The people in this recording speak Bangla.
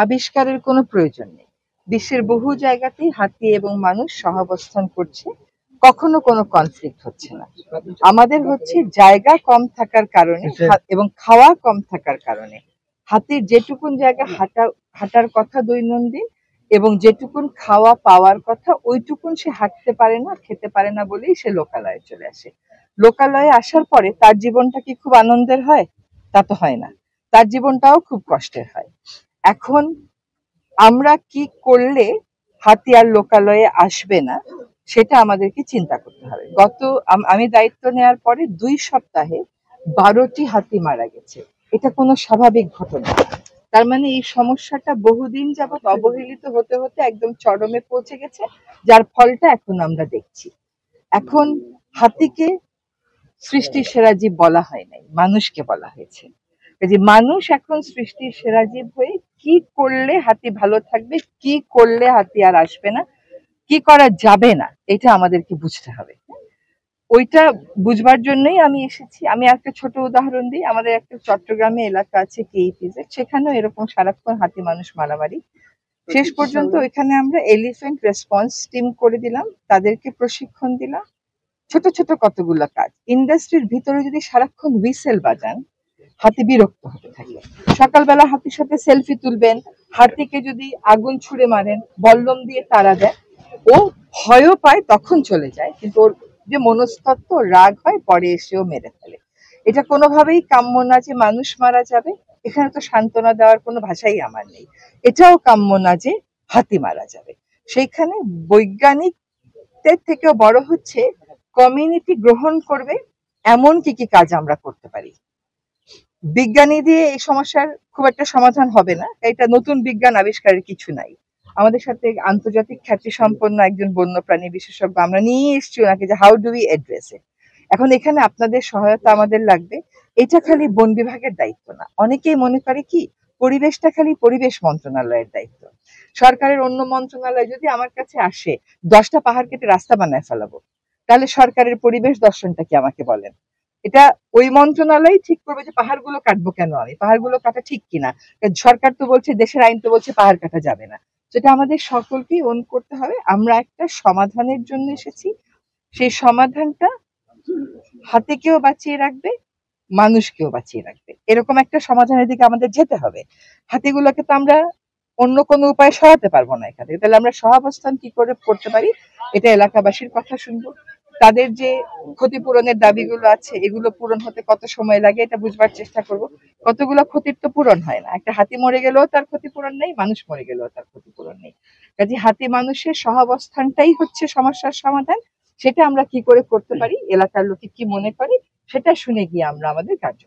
আবিষ্কারের কোনো প্রয়োজন নেই। বিশ্বের বহু জায়গাতেই হাতি এবং মানুষ সহাবস্থান করছে, কখনো কোনো কনফ্লিক্ট হচ্ছে না। আমাদের হচ্ছে জায়গা কম থাকার কারণে এবং খাওয়া কম থাকার কারণে হাতির যেটুকুন জায়গা হাঁটার কথা দৈনন্দিন এবং যেটুকুন খাওয়া পাওয়ার কথা ওইটুকুন সে হাঁটতে পারে না, খেতে পারে না বলেই সে লোকালয়ে চলে আসে। লোকালয়ে আসার পরে তার জীবনটা কি খুব আনন্দের হয়? তা তো হয় না, তার জীবনটাও খুব কষ্টের হয়। এখন আমরা কি করলে হাতি আর লোকালয়ে আসবে না সেটা আমাদেরকে চিন্তা করতে হবে। আমি দায়িত্ব নেওয়ার পরে 2 সপ্তাহে 12টি হাতি মারা গেছে। এটা কোনো স্বাভাবিক ঘটনা। তার মানে এই সমস্যাটা বহুদিন যাবৎ অবহেলিত হতে হতে একদম চরমে পৌঁছে গেছে, যার ফলটা এখন আমরা দেখছি। এখন হাতিকে সৃষ্টির সেরা জীব বলা হয় নাই, মানুষকে বলা হয়েছে। যে মানুষ এখন সৃষ্টির সেরা জীব হয়ে কি করলে হাতি ভালো থাকবে, কি করলে হাতি আর আসবে না, কি করা যাবে না, এটা আমাদেরকে বুঝতে হবে। ওইটা বুঝবার জন্যই আমি এসেছি। আমি একটা ছোট উদাহরণ দিই। আমাদের একটা চট্টগ্রামে এলাকা আছে কেইপিজেড, সেখানেও এরকম সারাক্ষণ হাতি মানুষ মারামারি। শেষ পর্যন্ত ওইখানে আমরা এলিফ্যান্ট রেসপন্স টিম করে দিলাম, তাদেরকে প্রশিক্ষণ দিলাম। ছোট ছোট কতগুলো কাজ। ইন্ডাস্ট্রির ভিতরে যদি সারাক্ষণ হুইসেল বাজান, হাতি বিরক্ত হতে থাকে। সকালবেলা হাতির সাথে সেলফি তুলবেন, হাতিকে যদি আগুন ছুড়ে মারেন, বল্লম দিয়ে তাড়া দেয়, ও ভয়ও পায়, তখন চলে যায়, কিন্তু ওর যে মনস্তত্ত্ব, রাগ হয়, পরে এসেও মেরে ফেলে। এটা কোনোভাবেই কাম্য না যে মানুষ মারা যাবে। এখানে তো সান্ত্বনা দেওয়ার কোনো ভাষাই আমার নেই। এটাও কাম্য না যে হাতি মারা যাবে। সেইখানে বৈজ্ঞানিকদের থেকেও বড় হচ্ছে কমিউনিটি গ্রহণ করবে এমন কি কি কাজ আমরা করতে পারি। বিজ্ঞানী দিয়ে এই সমস্যার খুব একটা সমাধান হবে না, এটা নতুন বিজ্ঞান আবিষ্কারের কিছু নাই। আমাদের সাথে আন্তর্জাতিক খ্যাতি সম্পন্ন একজন বন্যপ্রাণী বিশেষজ্ঞ আমরা নিয়ে এসেছি ওনাকে, যে হাউ ডু উই অ্যাড্রেস ইট। এখন এখানে আপনাদের সহায়তা আমাদের লাগবে। এটা খালি বন বিভাগের দায়িত্ব না। অনেকেই মনে করে কি পরিবেশটা খালি পরিবেশ মন্ত্রণালয়ের দায়িত্ব। সরকারের অন্য মন্ত্রণালয় যদি আমার কাছে আসে 10টা পাহাড় কেটে রাস্তা বানায় ফেলাবো, তাহলে সরকারের পরিবেশ দর্শনটা কি আমাকে বলেন। এটা ওই মন্ত্রণালয় ঠিক করবে যে পাহাড়গুলো কাটবো কেন, আমি পাহাড়গুলো কাটা ঠিক কিনা। সরকার তো বলছে, দেশের আইন তো বলছে পাহাড় কাটা যাবে না। যেটা আমাদের সকলকেই ওন করতে হবে। আমরা একটা সমাধানের জন্য এসেছি, সেই সমাধানটা হাতিকেও বাঁচিয়ে রাখবে, মানুষকেও বাঁচিয়ে রাখবে, এরকম একটা সমাধানের দিকে আমাদের যেতে হবে। হাতিগুলোকে তো আমরা অন্য কোনো উপায়ে সরাতে পারবো না এখান থেকে। তাহলে আমরা সহাবস্থান কি করে করতে পারি, এটা এলাকাবাসীর কথা শুনবো। তাদের যে ক্ষতিপূরণের দাবিগুলো আছে, এগুলো পূরণ হতে কত সময় লাগে এটা বুঝবার চেষ্টা করব। কতগুলো ক্ষতির তো পূরণ হয় না। একটা হাতি মরে গেলেও তার ক্ষতিপূরণ নেই, মানুষ মরে গেলেও তার ক্ষতিপূরণ নেই। কাজে হাতি মানুষের সহাবস্থানটাই হচ্ছে সমস্যার সমাধান। সেটা আমরা কি করে করতে পারি, এলাকার লোকে কি মনে করে, সেটা শুনে গিয়ে আমরা আমাদের কার্য